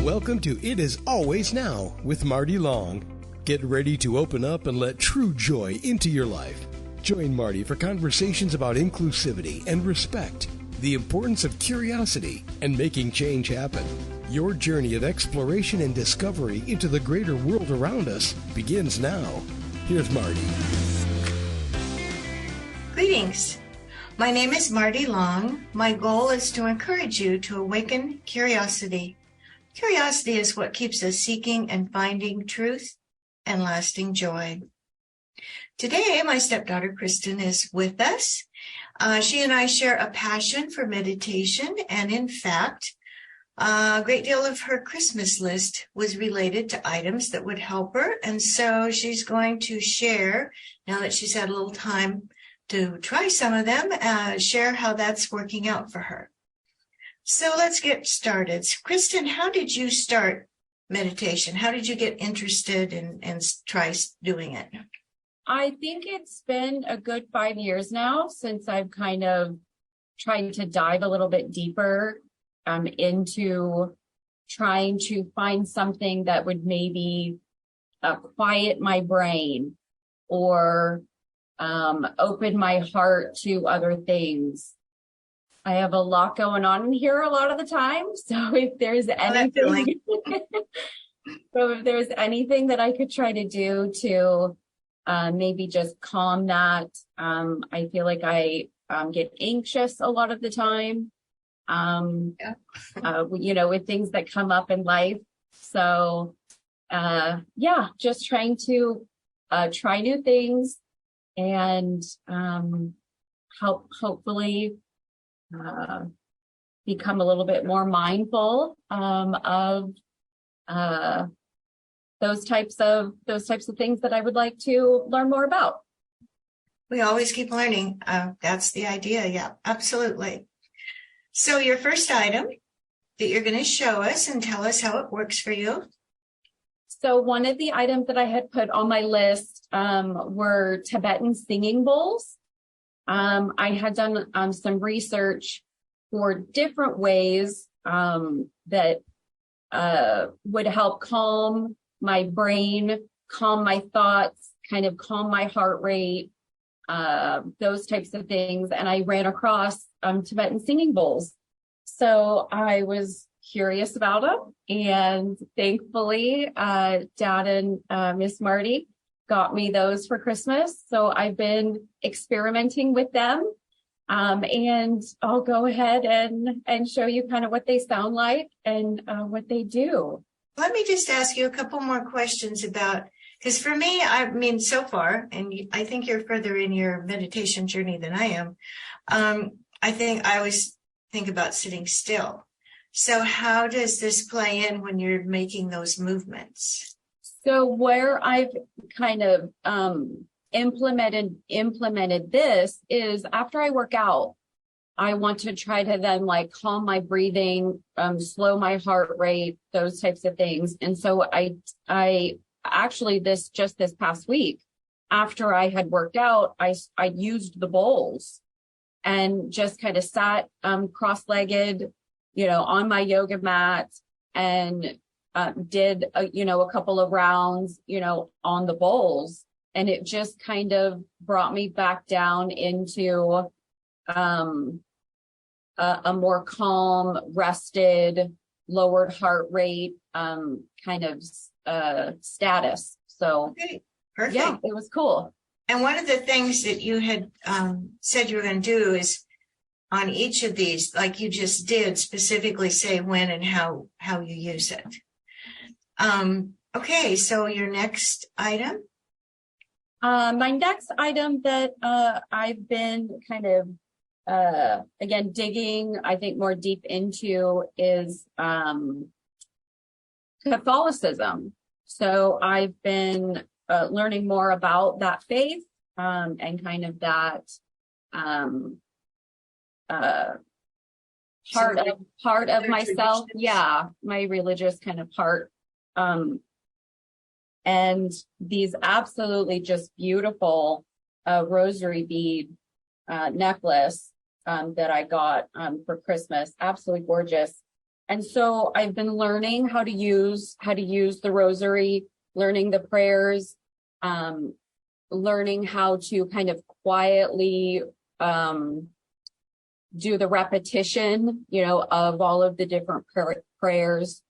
Welcome to It Is Always Now with Marty Long. Get ready to open up and let true joy into your life. Join Marty for conversations about inclusivity and respect, the importance of curiosity, and making change happen. Your journey of exploration and discovery into the greater world around us begins now. Here's Marty. Greetings. My name is Marty Long. My goal is to encourage you to awaken curiosity. Curiosity is what keeps us seeking and finding truth and lasting joy. Today, my stepdaughter Kristen is with us. She and I share a passion for meditation, and in fact, a great deal of her Christmas list was related to items that would help her, and so she's going to share, now that she's had a little time to try some of them, share how that's working out for her. So let's get started. Kristen, how did you start meditation? How did you get interested and try doing it? I think it's been a good 5 years now since I've kind of tried to dive a little bit deeper into trying to find something that would maybe quiet my brain or open my heart to other things. I have a lot going on in here a lot of the time. So if there's anything, that I could try to do to maybe just calm that, I feel like I get anxious a lot of the time, with things that come up in life. So, just trying to try new things and hopefully become a little bit more mindful of those types of things that I would like to learn more about. We always keep learning. That's the idea. Yeah, absolutely. So your first item that you're going to show us and tell us how it works for you. So one of the items that I had put on my list were Tibetan singing bowls. I had done some research for different ways that would help calm my brain, calm my thoughts, kind of calm my heart rate, those types of things. And I ran across Tibetan singing bowls. So I was curious about them. And thankfully, Dad and Miss Marty got me those for Christmas. So I've been experimenting with them. And I'll go ahead and show you kind of what they sound like and what they do. Let me just ask you a couple more questions about, because for me, I mean, so far, and I think you're further in your meditation journey than I am, I always think about sitting still. So how does this play in when you're making those movements? So where I've kind of implemented this is after I work out, I want to try to then like calm my breathing, slow my heart rate, those types of things. And so I actually this past week, after I had worked out, I used the bowls and just kind of sat cross-legged, on my yoga mat and did a couple of rounds, on the bowls. And it just kind of brought me back down into a more calm, rested, lowered heart rate kind of status. So, okay, perfect. Yeah, it was cool. And one of the things that you had said you were going to do is on each of these, like you just did, specifically say when and how you use it. Okay, so your next item? My next item that I've been kind of, again, digging, I think, more deep into is Catholicism. So I've been learning more about that faith and kind of that part of myself. Yeah, my religious kind of part. And these absolutely just beautiful rosary bead necklace that I got for Christmas. Absolutely gorgeous. And so I've been learning how to use the rosary, learning the prayers, learning how to kind of quietly do the repetition, of all of the different prayers,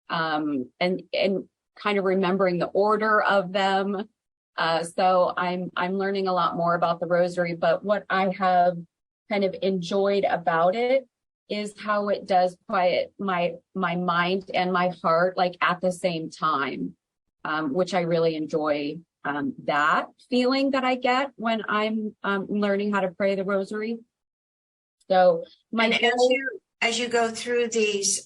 and kind of remembering the order of them. So I'm learning a lot more about the rosary, but what I have kind of enjoyed about it is how it does quiet my mind and my heart, like at the same time, which I really enjoy, that feeling that I get when I'm learning how to pray the rosary. So as you go through these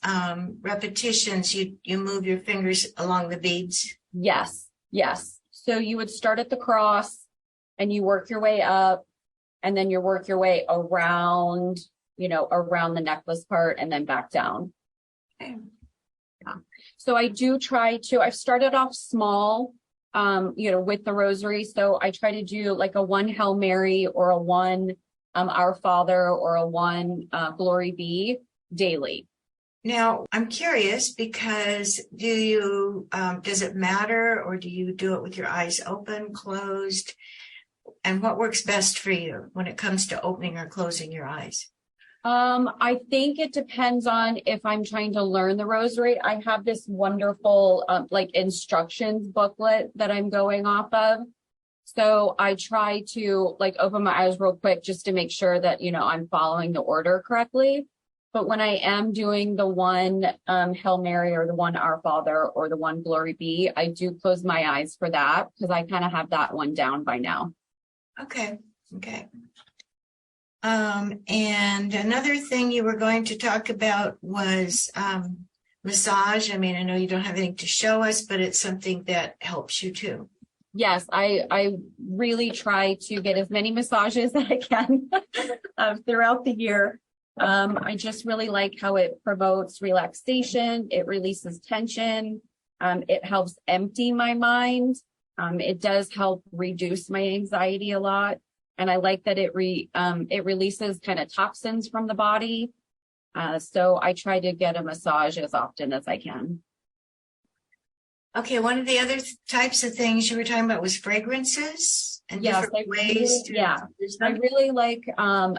repetitions, you move your fingers along the beads. Yes. So you would start at the cross and you work your way up, and then you work your way around, around the necklace part and then back down. Okay. Yeah. So I do I've started off small, with the rosary. So I try to do like a 1 Hail Mary or a 1 Our Father or a 1 Glory Be daily. Now, I'm curious because does it matter, or do you do it with your eyes open, closed? And what works best for you when it comes to opening or closing your eyes? I think it depends on if I'm trying to learn the rosary. I have this wonderful, instructions booklet that I'm going off of. So I try to open my eyes real quick just to make sure that, I'm following the order correctly. But when I am doing the 1 Hail Mary or the 1 Our Father or the 1 Glory Be, I do close my eyes for that because I kind of have that one down by now. Okay. And another thing you were going to talk about was massage. I mean, I know you don't have anything to show us, but it's something that helps you too. Yes, I really try to get as many massages as I can throughout the year. I just really like how it promotes relaxation. It releases tension. It helps empty my mind. It does help reduce my anxiety a lot. And I like that it releases kind of toxins from the body. So I try to get a massage as often as I can. Okay, one of the other types of things you were talking about was fragrances and different ways. I really like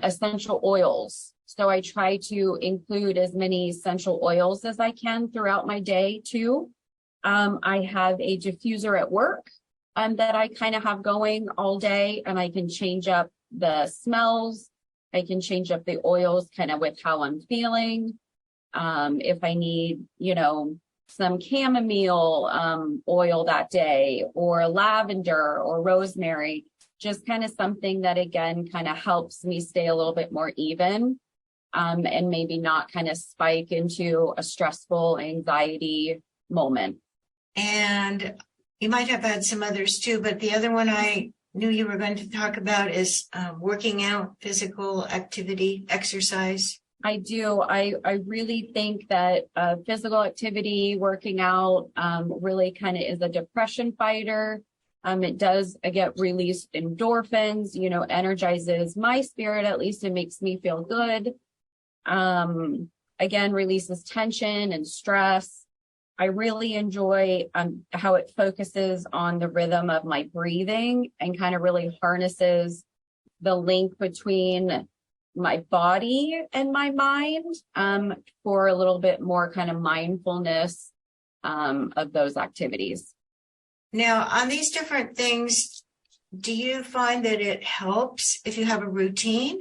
essential oils. So I try to include as many essential oils as I can throughout my day too. I have a diffuser at work that I kind of have going all day, and I can change up the smells. I can change up the oils kind of with how I'm feeling. If I need, some chamomile oil that day, or lavender or rosemary, just kind of something that again kind of helps me stay a little bit more even, and maybe not kind of spike into a stressful anxiety moment. And you might have had some others too, but the other one I knew you were going to talk about is working out, physical activity, exercise. I do. I really think that physical activity, working out, really kind of is a depression fighter. It does get released endorphins, energizes my spirit. At least it makes me feel good. Again, releases tension and stress. I really enjoy how it focuses on the rhythm of my breathing and kind of really harnesses the link between my body and my mind, for a little bit more kind of mindfulness of those activities. Now, on these different things, do you find that it helps if you have a routine,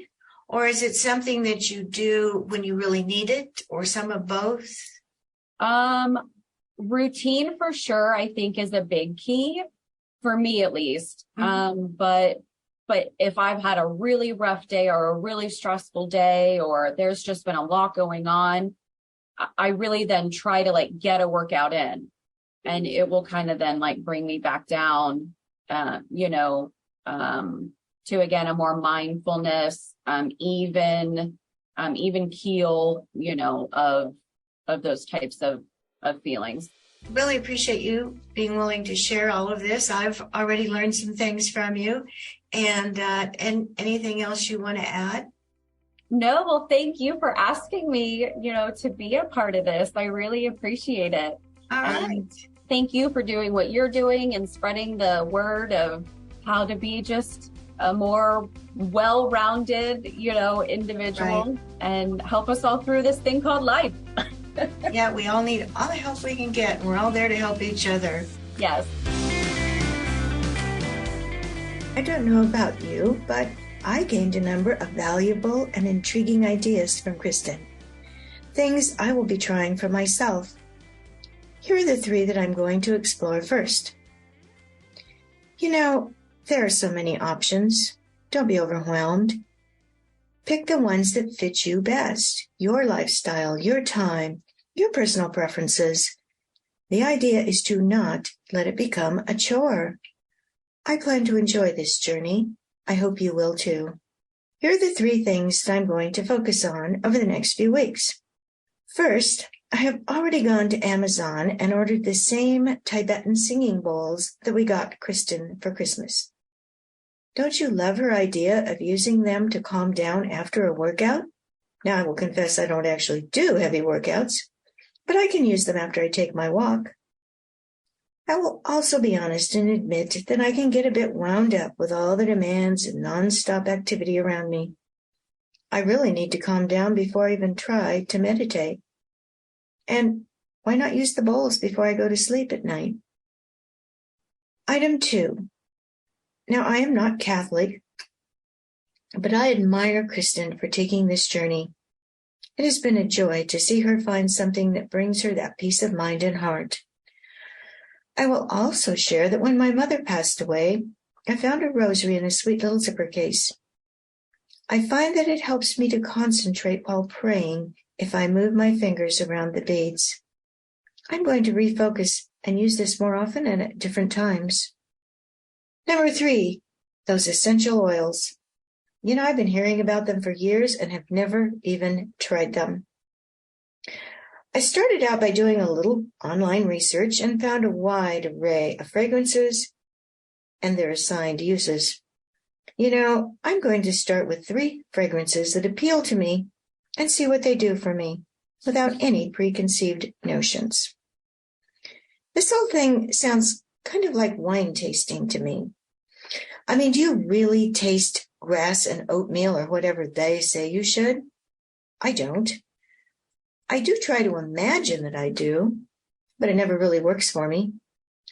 or is it something that you do when you really need it, or some of both? Routine for sure, I think, is a big key for me, at least. Mm-hmm. But if I've had a really rough day or a really stressful day, or there's just been a lot going on, I really then try to get a workout in, and it will kind of then bring me back down, to again, a more mindfulness, even keel, of those types of feelings. Really appreciate you being willing to share all of this. I've already learned some things from you. And anything else you want to add? No, well, thank you for asking me, to be a part of this. I really appreciate it. All right. And thank you for doing what you're doing and spreading the word of how to be just a more well-rounded, individual Right. and help us all through this thing called life. Yeah, we all need all the help we can get. And we're all there to help each other. Yes. I don't know about you, but I gained a number of valuable and intriguing ideas from Kristen. Things I will be trying for myself. Here are the 3 that I'm going to explore first. There are so many options. Don't be overwhelmed. Pick the ones that fit you best, your lifestyle, your time, your personal preferences. The idea is to not let it become a chore. I plan to enjoy this journey. I hope you will too. Here are the 3 things that I'm going to focus on over the next few weeks. First, I have already gone to Amazon and ordered the same Tibetan singing bowls that we got Kristen for Christmas. Don't you love her idea of using them to calm down after a workout? Now, I will confess I don't actually do heavy workouts, but I can use them after I take my walk. I will also be honest and admit that I can get a bit wound up with all the demands and nonstop activity around me. I really need to calm down before I even try to meditate. And why not use the bowls before I go to sleep at night? Item 2. Now, I am not Catholic, but I admire Kristen for taking this journey. It has been a joy to see her find something that brings her that peace of mind and heart. I will also share that when my mother passed away, I found a rosary in a sweet little zipper case. I find that it helps me to concentrate while praying if I move my fingers around the beads. I'm going to refocus and use this more often and at different times. Number 3, those essential oils. I've been hearing about them for years and have never even tried them. I started out by doing a little online research and found a wide array of fragrances and their assigned uses. I'm going to start with 3 fragrances that appeal to me and see what they do for me without any preconceived notions. This whole thing sounds kind of like wine tasting to me. Do you really taste grass and oatmeal or whatever they say you should? I don't. I do try to imagine that I do, but it never really works for me.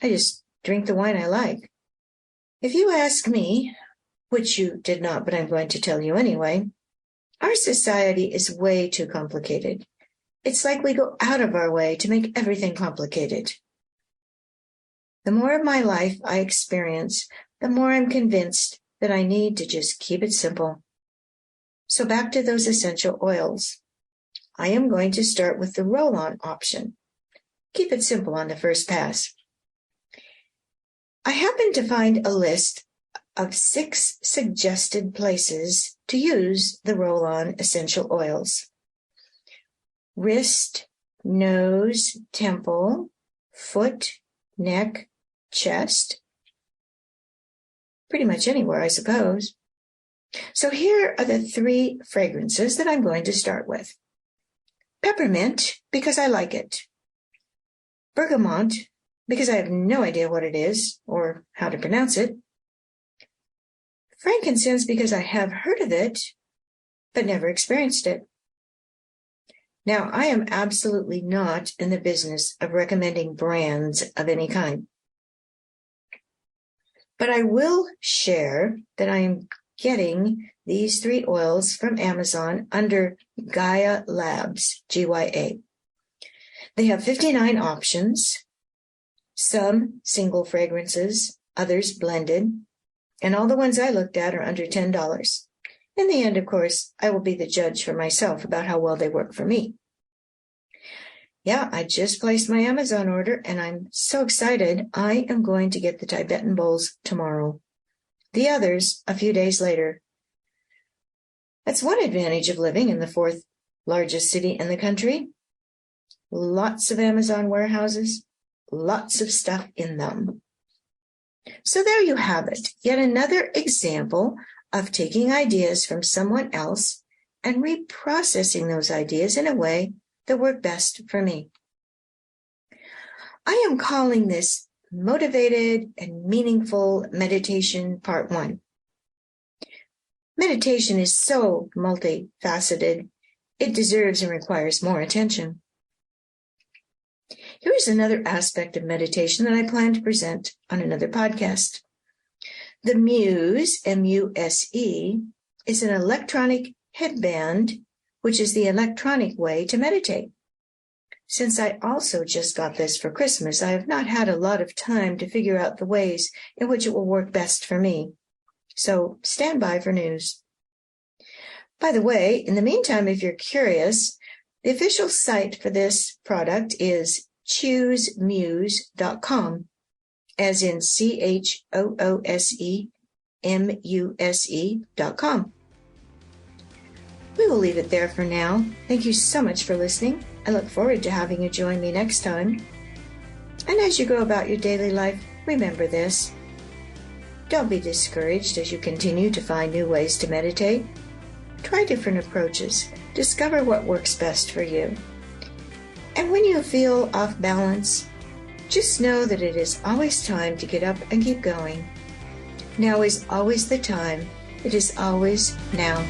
I just drink the wine I like. If you ask me, which you did not, but I'm going to tell you anyway, our society is way too complicated. It's like we go out of our way to make everything complicated. The more of my life I experience, the more I'm convinced that I need to just keep it simple. So back to those essential oils. I am going to start with the roll-on option. Keep it simple on the first pass. I happened to find a list of 6 suggested places to use the roll-on essential oils. Wrist, nose, temple, foot, neck, chest. Pretty much anywhere, I suppose. So here are the 3 fragrances that I'm going to start with. Peppermint, because I like it. Bergamot, because I have no idea what it is or how to pronounce it. Frankincense, because I have heard of it, but never experienced it. Now, I am absolutely not in the business of recommending brands of any kind. But I will share that I am getting these 3 oils from Amazon under Gaia Labs, GYA. They have 59 options, some single fragrances, others blended, and all the ones I looked at are under $10. In the end, of course, I will be the judge for myself about how well they work for me. Yeah, I just placed my Amazon order, and I'm so excited. I am going to get the Tibetan bowls tomorrow. The others a few days later. That's one advantage of living in the 4th largest city in the country. Lots of Amazon warehouses, lots of stuff in them. So there you have it, yet another example of taking ideas from someone else and reprocessing those ideas in a way that work best for me. I am calling this Motivated and Meaningful Meditation Part 1. Meditation is so multifaceted, it deserves and requires more attention. Here is another aspect of meditation that I plan to present on another podcast. The Muse, M-U-S-E, is an electronic headband, which is the electronic way to meditate. Since I also just got this for Christmas, I have not had a lot of time to figure out the ways in which it will work best for me. So stand by for news. By the way, in the meantime, if you're curious, the official site for this product is choosemuse.com, as in CHOOSEMUSE.com. We will leave it there for now. Thank you so much for listening. I look forward to having you join me next time. And as you go about your daily life, remember this. Don't be discouraged as you continue to find new ways to meditate. Try different approaches. Discover what works best for you. And when you feel off balance, just know that it is always time to get up and keep going. Now is always the time. It is always now.